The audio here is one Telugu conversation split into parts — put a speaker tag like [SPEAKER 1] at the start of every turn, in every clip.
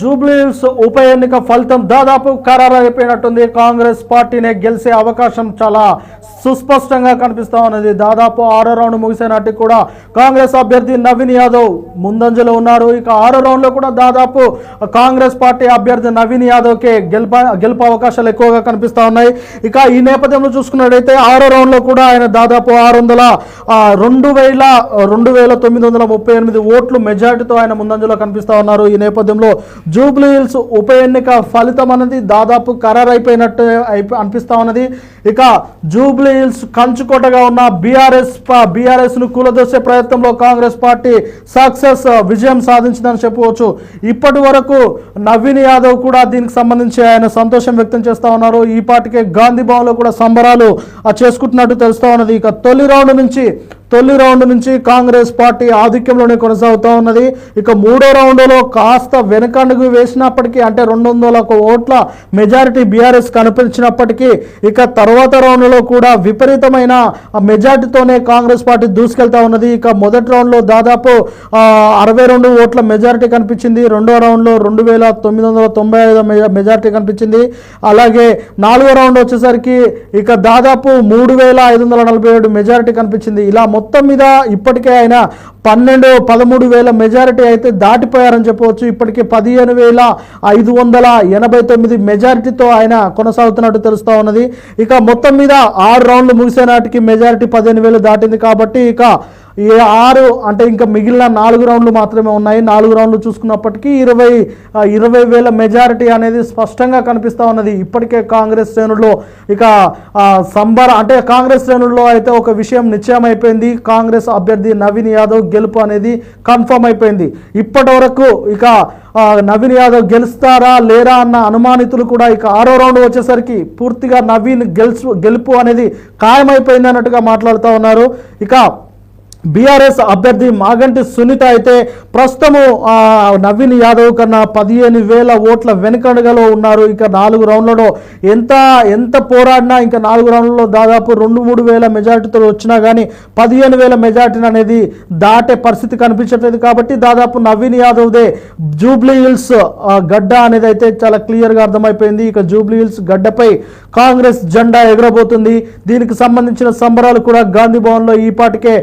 [SPEAKER 1] జూబ్లీహిల్స్ ఉప ఎన్నిక ఫలితం దాదాపు ఖరారైపోయినట్టుంది. కాంగ్రెస్ పార్టీనే గెలిచే అవకాశం చాలా సుస్పష్టంగా కనిపిస్తా ఉన్నది. దాదాపు 6వ రౌండ్ ముగిసే నాటికి కూడా కాంగ్రెస్ అభ్యర్థి నవీన్ యాదవ్ ముందంజలో ఉన్నారు. ఇక 6వ రౌండ్ లో కూడా దాదాపు కాంగ్రెస్ పార్టీ అభ్యర్థి నవీన్ యాదవ్ కే గెలుపు అవకాశాలు ఎక్కువగా కనిపిస్తా ఉన్నాయి. ఇక ఈ నేపథ్యంలో చూసుకున్నట్లయితే 6వ రౌండ్ లో కూడా ఆయన దాదాపు 2,938 ఓట్లు మెజారిటీతో ఆయన ముందంజలో కనిపిస్తా ఉన్నారు. ఈ నేపథ్యంలో జూబ్లీహిల్స్ ఉప ఎన్నిక ఫలితం అనేది దాదాపు ఖరారైపోయినట్టు అనిపిస్తా ఉన్నది. ఇక జూబ్లీహిల్స్ కంచుకోటగా ఉన్న బీఆర్ఎస్ ను కూలదోసే ప్రయత్నంలో కాంగ్రెస్ పార్టీ విజయం సాధించిందని చెప్పవచ్చు. ఇప్పటి వరకు నవీన్ యాదవ్ కూడా దీనికి సంబంధించి ఆయన సంతోషం వ్యక్తం చేస్తా ఉన్నారు. ఈ పార్టీకే గాంధీ భవన్ లో కూడా సంబరాలు చేసుకుంటున్నట్టు తెలుస్తా ఉన్నది. ఇక తొలి రౌండ్ నుంచి కాంగ్రెస్ పార్టీ ఆధిక్యంలోనే కొనసాగుతూ ఉన్నది. ఇక 3వ రౌండ్లో కాస్త వెనకడుగు వేసినప్పటికీ, అంటే 201 ఓట్ల మెజారిటీ బీఆర్ఎస్ కనిపించినప్పటికీ, ఇక తర్వాత రౌండ్లో కూడా విపరీతమైన మెజారిటీతోనే కాంగ్రెస్ పార్టీ దూసుకెళ్తా ఉన్నది. ఇక మొదటి రౌండ్లో దాదాపు 62 ఓట్ల మెజారిటీ కనిపించింది. 2వ రౌండ్లో 2,995 మెజారిటీ కనిపించింది. అలాగే 4వ రౌండ్ వచ్చేసరికి ఇక దాదాపు 3,547 మెజారిటీ కనిపించింది. ఇలా మొత్తం మీద ఇప్పటికే ఆయన 13,000 మెజారిటీ అయితే దాటిపోయారని చెప్పవచ్చు. ఇప్పటికే 15,589 మెజారిటీతో ఆయన కొనసాగుతున్నట్టు తెలుస్తూ ఉన్నది. ఇక మొత్తం మీద 6 రౌండ్లు ముగిసే నాటికి మెజారిటీ 15,000 దాటింది. కాబట్టి ఇక ఈ 6 అంటే ఇంకా మిగిలిన 4 రౌండ్లు మాత్రమే ఉన్నాయి. 4 రౌండ్లు చూసుకున్నప్పటికీ 20,000 మెజారిటీ అనేది స్పష్టంగా కనిపిస్తూ ఉన్నది. ఇప్పటికే కాంగ్రెస్ శ్రేణుల్లో ఇక అంటే కాంగ్రెస్ శ్రేణుల్లో అయితే ఒక విషయం నిశ్చయం అయిపోయింది. కాంగ్రెస్ అభ్యర్థి నవీన్ యాదవ్ గెలుపు అనేది కన్ఫర్మ్ అయిపోయింది. ఇప్పటి వరకు ఇక నవీన్ యాదవ్ గెలుస్తారా లేరా అన్న అనుమానితులు కూడా ఇక 6వ రౌండ్ వచ్చేసరికి పూర్తిగా నవీన్ గెలుపు అనేది ఖాయమైపోయింది అన్నట్టుగా మాట్లాడుతూ ఉన్నారు. ఇక బీఆర్ఎస్ అభ్యర్థి మాగంటి సునీత అయితే ప్రస్తుతము నవీన్ యాదవ్ కన్నా 15,000 ఓట్ల వెనుకడుగలో ఉన్నారు. ఇక 4 రౌండ్లలో ఎంత పోరాడినా ఇంకా 4 రౌండ్లలో దాదాపు 2-3 వేల మెజారిటీతో వచ్చినా కానీ 15,000 మెజారిటీని అనేది దాటే పరిస్థితి కనిపించట్లేదు. కాబట్టి దాదాపు నవీన్ యాదవ్దే జూబ్లీహిల్స్ గడ్డ అనేది అయితే చాలా క్లియర్గా అర్థమైపోయింది. ఇక జూబ్లీహిల్స్ గడ్డపై కాంగ్రెస్ జెండా ఎగరబోతుంది. దీనికి సంబంధించిన సంబరాలు కూడా గాంధీ భవన్లో ఈ పాటికే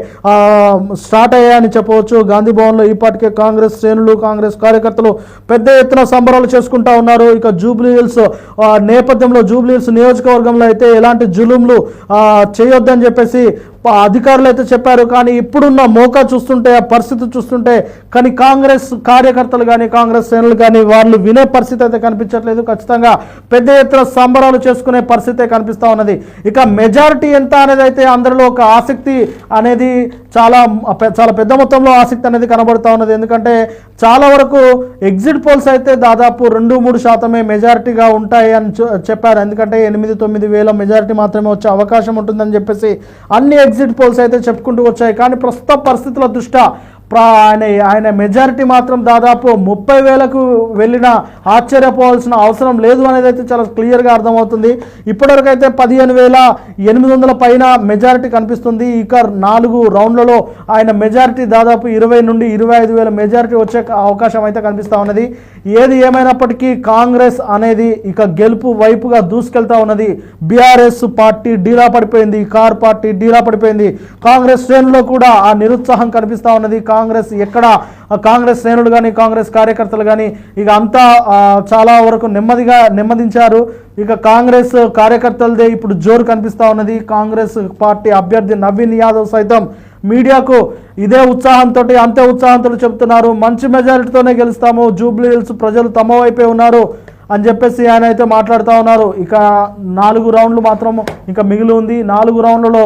[SPEAKER 1] స్టార్ట్ అయ్యాయని చెప్పవచ్చు. గాంధీ భవన్లో ఈ పాటికే కాంగ్రెస్ శ్రేణులు, కాంగ్రెస్ కార్యకర్తలు పెద్ద ఎత్తున సంబరాలు చేసుకుంటా ఉన్నారు. ఇక జూబ్లీహిల్స్ నేపథ్యంలో జూబ్లీహిల్స్ నియోజకవర్గంలో అయితే ఎలాంటి జులుంలు చేయొద్దని చెప్పేసి అధికారులు అయితే చెప్పారు. కానీ ఇప్పుడున్న మోకా చూస్తుంటే, ఆ పరిస్థితి చూస్తుంటే కానీ కాంగ్రెస్ కార్యకర్తలు కానీ కాంగ్రెస్ శ్రేణులు కానీ వాళ్ళు వినే పరిస్థితి అయితే కనిపించట్లేదు. ఖచ్చితంగా పెద్ద ఎత్తున సంబరాలు చేసుకునే పరిస్థితి కనిపిస్తూ ఉన్నది. ఇక మెజారిటీ ఎంత అనేది అయితే అందరిలో ఒక ఆసక్తి అనేది చాలా పెద్ద మొత్తంలో ఆసక్తి అనేది కనబడుతూ ఉన్నది. ఎందుకంటే చాలా వరకు ఎగ్జిట్ పోల్స్ అయితే దాదాపు 2-3% మెజారిటీగా ఉంటాయి అని చెప్పారు. ఎందుకంటే 8-9 వేల మెజారిటీ మాత్రమే వచ్చే అవకాశం ఉంటుందని చెప్పేసి అన్ని ఎగ్జిట్ పోల్స్ అయితే చెప్పుకుంటూ వచ్చాయి. కానీ ప్రస్తుత పరిస్థితుల దృష్ట్యా ఆయన మెజారిటీ మాత్రం దాదాపు 30,000కు వెళ్ళినా ఆశ్చర్యపోవాల్సిన అవసరం లేదు అనేది అయితే చాలా క్లియర్గా అర్థమవుతుంది. ఇప్పటివరకు అయితే 15,800 పైన మెజారిటీ కనిపిస్తుంది. ఇక 4 రౌండ్లలో ఆయన మెజారిటీ దాదాపు 20,000-25,000 మెజారిటీ వచ్చే అవకాశం అయితే కనిపిస్తూ ఉన్నది. ఏది ఏమైనప్పటికీ కాంగ్రెస్ అనేది ఇక గెలుపు వైపుగా దూసుకెళ్తా ఉన్నది. బీఆర్ఎస్ పార్టీ డీలా పడిపోయింది, కార్ పార్టీ డీలా పడిపోయింది. కాంగ్రెస్ శ్రేణుల్లో కూడా ఆ నిరుత్సాహం కనిపిస్తూ ఉన్నది. కాంగ్రెస్ శ్రేణులు కానీ కాంగ్రెస్ కార్యకర్తలు కానీ ఇక అంతా చాలా వరకు నెమ్మదించారు. ఇక కాంగ్రెస్ కార్యకర్తలదే ఇప్పుడు జోరు కనిపిస్తూ ఉన్నది. కాంగ్రెస్ పార్టీ అభ్యర్థి నవీన్ యాదవ్ సైతం మీడియాకు ఇదే ఉత్సాహంతో అంతే ఉత్సాహంతో చెప్తున్నారు, మంచి మెజారిటీతోనే గెలుస్తాము, జూబ్లీహిల్స్ ప్రజలు తమ వైపే ఉన్నారు అని చెప్పేసి ఆయన అయితే మాట్లాడుతూ ఉన్నారు. ఇక 4 రౌండ్లు మాత్రం ఇంకా మిగిలి ఉంది. 4 రౌండ్లలో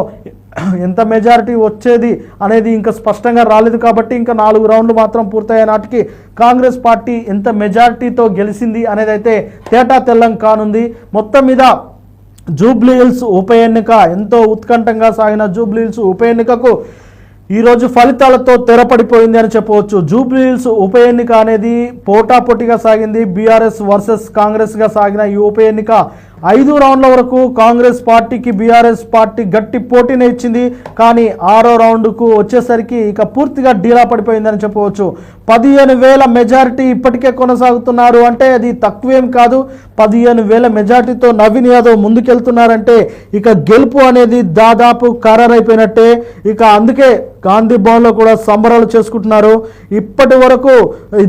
[SPEAKER 1] ఎంత మెజారిటీ వచ్చేది అనేది ఇంకా స్పష్టంగా రాలేదు. కాబట్టి ఇంకా 4 రౌండ్లు మాత్రం పూర్తయ్యే నాటికి కాంగ్రెస్ పార్టీ ఎంత మెజారిటీతో గెలిచింది అనేది అయితే తేటా తెల్లం కానుంది. మొత్తం మీద జూబ్లీహిల్స్ ఉప ఎన్నిక ఎంతో ఉత్కంఠంగా సాగిన జూబ్లీహిల్స్ ఉప ఎన్నికకు ఈరోజు ఫలితాలతో తెరపడిపోయింది అని చెప్పవచ్చు. జూబ్లీహిల్స్ ఉప ఎన్నిక అనేది పోటాపోటీగా సాగింది. బీఆర్ఎస్ వర్సెస్ కాంగ్రెస్గా సాగిన ఈ ఉప ఎన్నిక 5 రౌండ్ల వరకు కాంగ్రెస్ పార్టీకి బీఆర్ఎస్ పార్టీ గట్టి పోటీనే ఇచ్చింది. కానీ 6వ రౌండ్కు వచ్చేసరికి ఇక పూర్తిగా డీలా పడిపోయిందని చెప్పవచ్చు. 15,000 మెజారిటీ ఇప్పటికే కొనసాగుతున్నారు అంటే అది తక్కువేం కాదు. 15,000 మెజారిటీతో నవీన్ యాదవ్ ముందుకెళ్తున్నారంటే ఇక గెలుపు అనేది దాదాపు ఖరారైపోయినట్టే. ఇక అందుకే గాంధీ భవన్లో కూడా సంబరాలు చేసుకుంటున్నారు. ఇప్పటి వరకు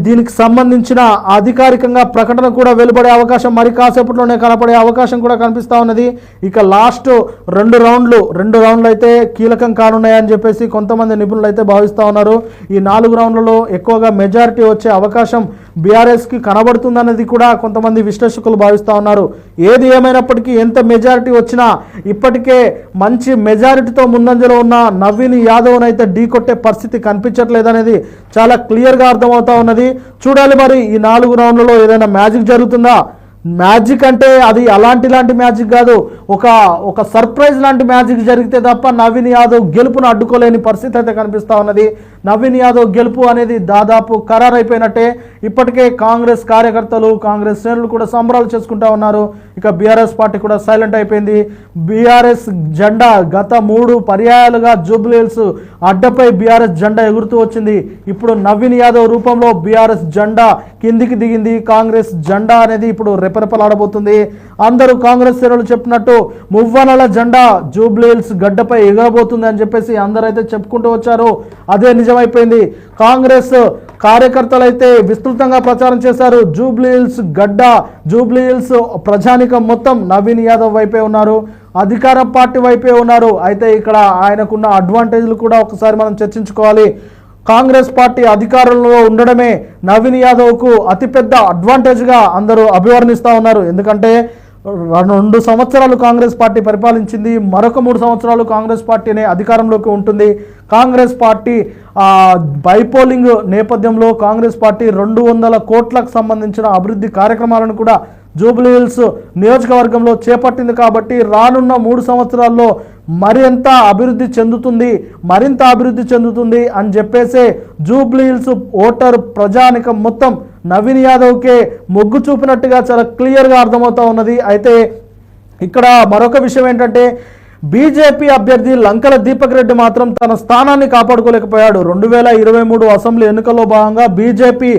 [SPEAKER 1] దీనికి సంబంధించిన అధికారికంగా ప్రకటన కూడా వెలువడే అవకాశం మరి కాసేపట్లోనే కనపడే అవకాశం కూడా కనిపిస్తూ ఉన్నది. ఇక లాస్ట్ 2 రౌండ్లు అయితే కీలకం కానున్నాయని చెప్పేసి కొంతమంది నిపుణులు అయితే భావిస్తూ ఉన్నారు. ఈ 4 రౌండ్లలో ఎక్కువగా మెజారిటీ వచ్చే అవకాశం బీఆర్ఎస్కి కనబడుతుందన్నది కూడా కొంతమంది విశ్లేషకులు భావిస్తూ ఉన్నారు. ఏది ఏమైనప్పటికీ ఎంత మెజారిటీ వచ్చినా ఇప్పటికే మంచి మెజారిటీతో ముందంజలో ఉన్న నవీన్ యాదవ్ అయితే ఢీకొట్టే పరిస్థితి కనిపించట్లేదనేది చాలా క్లియర్గా అర్థమవుతా ఉన్నది. చూడాలి మరి ఈ 4 రౌండ్లలో ఏదైనా మ్యాజిక్ జరుగుతుందా? మ్యాజిక్ అంటే అది అలాంటి మ్యాజిక్ కాదు, ఒక సర్ప్రైజ్ లాంటి మ్యాజిక్ జరిగితే తప్ప నవీన్ యాదవ్ గెలుపును అడ్డుకోలేని పరిస్థితి అయితే కనిపిస్తూ ఉన్నది. నవీన్ యాదవ్ గెలుపు అనేది దాదాపు ఖరారైపోయినట్టే. ఇప్పటికే కాంగ్రెస్ కార్యకర్తలు కాంగ్రెస్ శ్రేణులు కూడా సంబరాలు చేసుకుంటా ఉన్నారు. ఇక బీఆర్ఎస్ పార్టీ కూడా సైలెంట్ అయిపోయింది. బీఆర్ఎస్ జెండా గత 3 పర్యాయాలుగా జూబ్లీహిల్స్ అడ్డపై బీఆర్ఎస్ జెండా ఎగురుతూ వచ్చింది. ఇప్పుడు నవీన్ యాదవ్ రూపంలో బీఆర్ఎస్ జెండా కిందికి దిగింది. కాంగ్రెస్ జెండా అనేది ఇప్పుడు రెపరెపలాడబోతుంది. అందరూ కాంగ్రెస్ శ్రేణులు చెప్పినట్టు మువ్వనల జెండా జూబ్లీహిల్స్ గడ్డపై ఎగరబోతుంది అని చెప్పేసి అందరైతే చెప్పుకుంటూ వచ్చారు. అదే నిజమైపోయింది. కాంగ్రెస్ కార్యకర్తలు అయితే విస్తృతంగా ప్రచారం చేశారు. జూబ్లీహిల్స్ గడ్డ, జూబ్లీహిల్స్ ప్రజానికం మొత్తం నవీన్ యాదవ్ వైపే ఉన్నారు, అధికార పార్టీ వైపే ఉన్నారు. అయితే ఇక్కడ ఆయనకున్న అడ్వాంటేజ్లు కూడా ఒకసారి మనం చర్చించుకోవాలి. కాంగ్రెస్ పార్టీ అధికారంలో ఉండడమే నవీన్ యాదవ్కు అతిపెద్ద అడ్వాంటేజ్గా అందరూ అభివర్ణిస్తూ ఉన్నారు. ఎందుకంటే 2 సంవత్సరాలు కాంగ్రెస్ పార్టీ పరిపాలించింది, మరొక 3 సంవత్సరాలు కాంగ్రెస్ పార్టీనే అధికారంలోకి ఉంటుంది. కాంగ్రెస్ పార్టీ బైపోలింగ్ నేపథ్యంలో కాంగ్రెస్ పార్టీ 200 కోట్లకు సంబంధించిన అభివృద్ధి కార్యక్రమాలను కూడా జూబ్లీహిల్స్ నియోజకవర్గంలో చేపట్టింది. కాబట్టి రానున్న 3 సంవత్సరాల్లో మరింత అభివృద్ధి చెందుతుంది అని చెప్పేసే జూబ్లీహిల్స్ ఓటర్ ప్రజానికం మొత్తం నవీన్ యాదవ్కే మొగ్గు చూపినట్టుగా చాలా క్లియర్గా అర్థమవుతా ఉన్నది. అయితే ఇక్కడ మరొక విషయం ఏంటంటే బీజేపీ అభ్యర్థి లంకల దీపక్ రెడ్డి మాత్రం తన స్థానాన్ని కాపాడుకోలేకపోయాడు. 2023 అసెంబ్లీ ఎన్నికల్లో భాగంగా బీజేపీ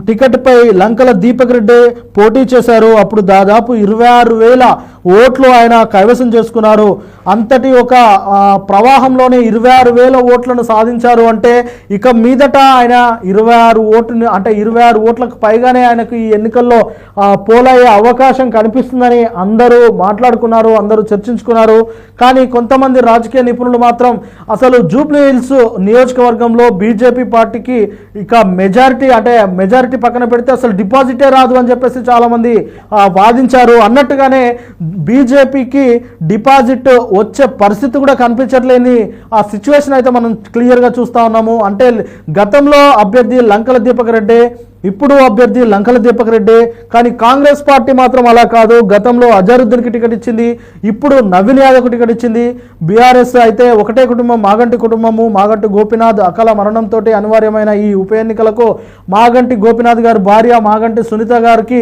[SPEAKER 1] టికెట్పై లంకల దీపక్ రెడ్డి పోటీ చేశారు. అప్పుడు దాదాపు 26,000 ఓట్లు ఆయన కైవసం చేసుకున్నారు. అంతటి ఒక ప్రవాహంలోనే 26,000 ఓట్లను సాధించారు. అంటే ఇక మీదట ఆయన 26 ఓట్లకు పైగానే ఆయనకు ఈ ఎన్నికల్లో పోలయ్యే అవకాశం కనిపిస్తుందని అందరూ మాట్లాడుకున్నారు, అందరూ చర్చించుకున్నారు. కానీ కొంతమంది రాజకీయ నిపుణులు మాత్రం అసలు జూబ్లీహిల్స్ నియోజకవర్గంలో బీజేపీ పార్టీకి ఇక మెజారిటీ పక్కన పెడితే అసలు డిపాజిటే రాదు అని చెప్పేసి చాలామంది వాదించారు. అన్నట్టుగానే బీజేపీకి డిపాజిట్ వచ్చే పరిస్థితి కూడా కనిపించట్లేని ఆ సిచ్యువేషన్ అయితే మనం క్లియర్గా చూస్తూ ఉన్నాము. అంటే గతంలో అభ్యర్థి లంకల దీపక్ రెడ్డి, ఇప్పుడు అభ్యర్థి లంకల దీపక్ రెడ్డి. కానీ కాంగ్రెస్ పార్టీ మాత్రం అలా కాదు. గతంలో అజరుద్దీన్కి టికెట్ ఇచ్చింది, ఇప్పుడు నవీన్ యాదవ్కి టికెట్ ఇచ్చింది. బీఆర్ఎస్ అయితే ఒకటే కుటుంబం, మాగంటి కుటుంబము. మాగంటి గోపీనాథ్ అకాల మరణంతో అనివార్యమైన ఈ ఉప ఎన్నికలకు మాగంటి గోపీనాథ్ గారి భార్య మాగంటి సునీత గారికి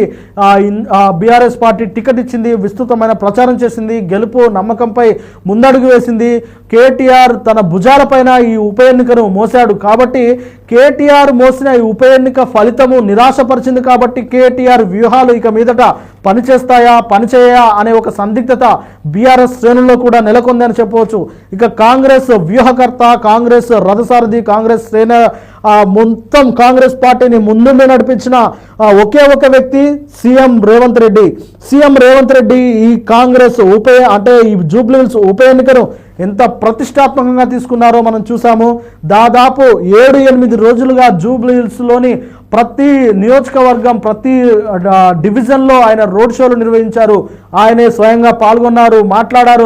[SPEAKER 1] బీఆర్ఎస్ పార్టీ టికెట్ ఇచ్చింది. విస్తృతమైన ప్రచారం చేసింది, గెలుపు నమ్మకంపై ముందడుగు వేసింది. కేటీఆర్ తన భుజాలపైన ఈ ఉప ఎన్నికను మోసాడు కాబట్టి కేటీఆర్ మోసిన ఈ ఉప ఎన్నిక ఫలితము నిరాశపరిచింది. కాబట్టి కేటీఆర్ వ్యూహాలు ఇక మీదట పనిచేయా అనే ఒక సందిగ్ధత బీఆర్ఎస్ శ్రేణుల్లో కూడా నెలకొందని చెప్పవచ్చు. ఇక కాంగ్రెస్ వ్యూహకర్త, కాంగ్రెస్ రథసారథి, కాంగ్రెస్ శ్రేణ మొత్తం కాంగ్రెస్ పార్టీని ముందుండి నడిపించిన ఒకే ఒక వ్యక్తి సీఎం రేవంత్ రెడ్డి. సీఎం రేవంత్ రెడ్డి ఈ కాంగ్రెస్ ఈ జూబ్లీహిల్స్ ఉప ఎన్నికను ఎంత ప్రతిష్టాత్మకంగా తీసుకున్నారో మనం చూసాము. దాదాపు 7-8 రోజులుగా జూబ్లీహిల్స్లోని ప్రతి నియోజకవర్గం, ప్రతి డివిజన్లో ఆయన రోడ్ షోలు నిర్వహించారు. ఆయనే స్వయంగా పాల్గొన్నారు, మాట్లాడారు.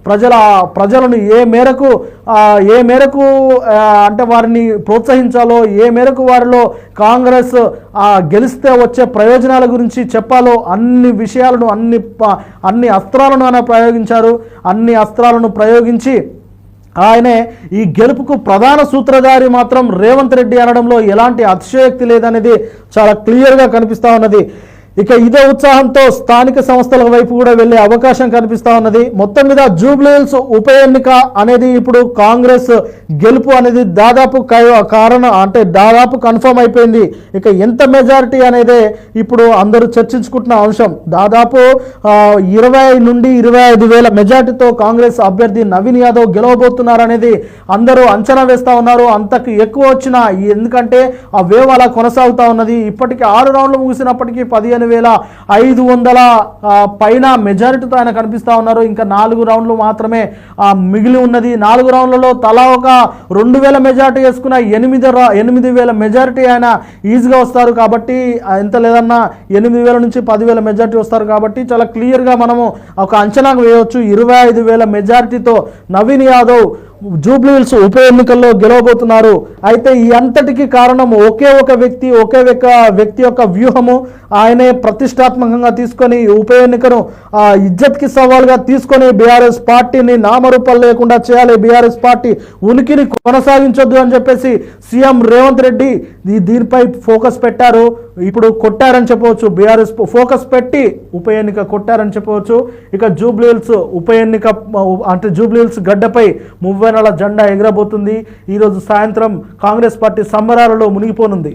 [SPEAKER 1] ప్రజలను ఏ మేరకు అంటే వారిని ప్రోత్సహించాలో, ఏ మేరకు వారిలో కాంగ్రెస్ గెలిస్తే వచ్చే ప్రయోజనాల గురించి చెప్పాలో అన్ని విషయాలను అన్ని అస్త్రాలను ఆయన ప్రయోగించారు. అన్ని అస్త్రాలను ప్రయోగించి ఆయనే ఈ గెలుపుకు ప్రధాన సూత్రధారి మాత్రం రేవంత్ రెడ్డి అనడంలో ఎలాంటి అతిశయోక్తి లేదనేది చాలా క్లియర్గా కనిపిస్తూ ఉన్నది. ఇక ఇదే ఉత్సాహంతో స్థానిక సంస్థల వైపు కూడా వెళ్లే అవకాశం కనిపిస్తా ఉన్నది. మొత్తం మీద జూబ్లీహిల్స్ ఉప ఎన్నిక అనేది ఇప్పుడు కాంగ్రెస్ గెలుపు అనేది దాదాపు కారణం అంటే దాదాపు కన్ఫర్మ్ అయిపోయింది. ఇక ఎంత మెజారిటీ అనేది ఇప్పుడు అందరూ చర్చించుకుంటున్న అంశం. దాదాపు 20 నుండి 25 వేల మెజారిటీతో కాంగ్రెస్ అభ్యర్థి నవీన్ యాదవ్ గెలవబోతున్నారనేది అందరూ అంచనా వేస్తా ఉన్నారు. అంతకు ఎక్కువ వచ్చిన ఎందుకంటే ఆ వేవ్ అలా కొనసాగుతా ఉన్నది. ఇప్పటికీ 6 రౌండ్లు ముగిసినప్పటికీ 15,500 పైన మెజారిటీతో ఆయన కనిపిస్తా ఉన్నారు. ఇంకా 4 రౌండ్లు మాత్రమే మిగిలి ఉన్నది. 4 రౌండ్లలో తలా ఒక 2,000 మెజారిటీ వేసుకున్న 8,000 మెజారిటీ ఆయన ఈజీగా వస్తారు. కాబట్టి ఎంత లేదన్నా 8,000 నుంచి 10,000 మెజారిటీ వస్తారు. కాబట్టి చాలా క్లియర్గా మనము ఒక అంచనాకు వేయవచ్చు. 25,000 మెజారిటీతో నవీన్ యాదవ్ జూబ్లీహిల్స్ ఉప ఎన్నికల్లో గెలవబోతున్నారు. అయితే ఈ అంతటికి కారణం ఒకే వ్యక్తి యొక్క వ్యూహము. ఆయనే ప్రతిష్టాత్మకంగా తీసుకొని ఉప ఎన్నికను ఇజ్జత్కి సవాల్గా తీసుకొని బీఆర్ఎస్ పార్టీని నామరూపాలు లేకుండా చేయాలి, బీఆర్ఎస్ పార్టీ ఉనికిని కొనసాగించొద్దు అని చెప్పేసి సీఎం రేవంత్ రెడ్డి దీనిపై ఫోకస్ పెట్టారు. ఇప్పుడు కొట్టారని చెప్పవచ్చు. బీఆర్ఎస్ ఫోకస్ పెట్టి ఉప ఎన్నిక కొట్టారని చెప్పవచ్చు. ఇక జూబ్లీహిల్స్ ఉప ఎన్నిక అంటే జూబ్లీహిల్స్ గడ్డపై 30 జెండా ఎగరబోతుంది. ఈరోజు సాయంత్రం కాంగ్రెస్ పార్టీ సంబరాలలో మునిగిపోనుంది.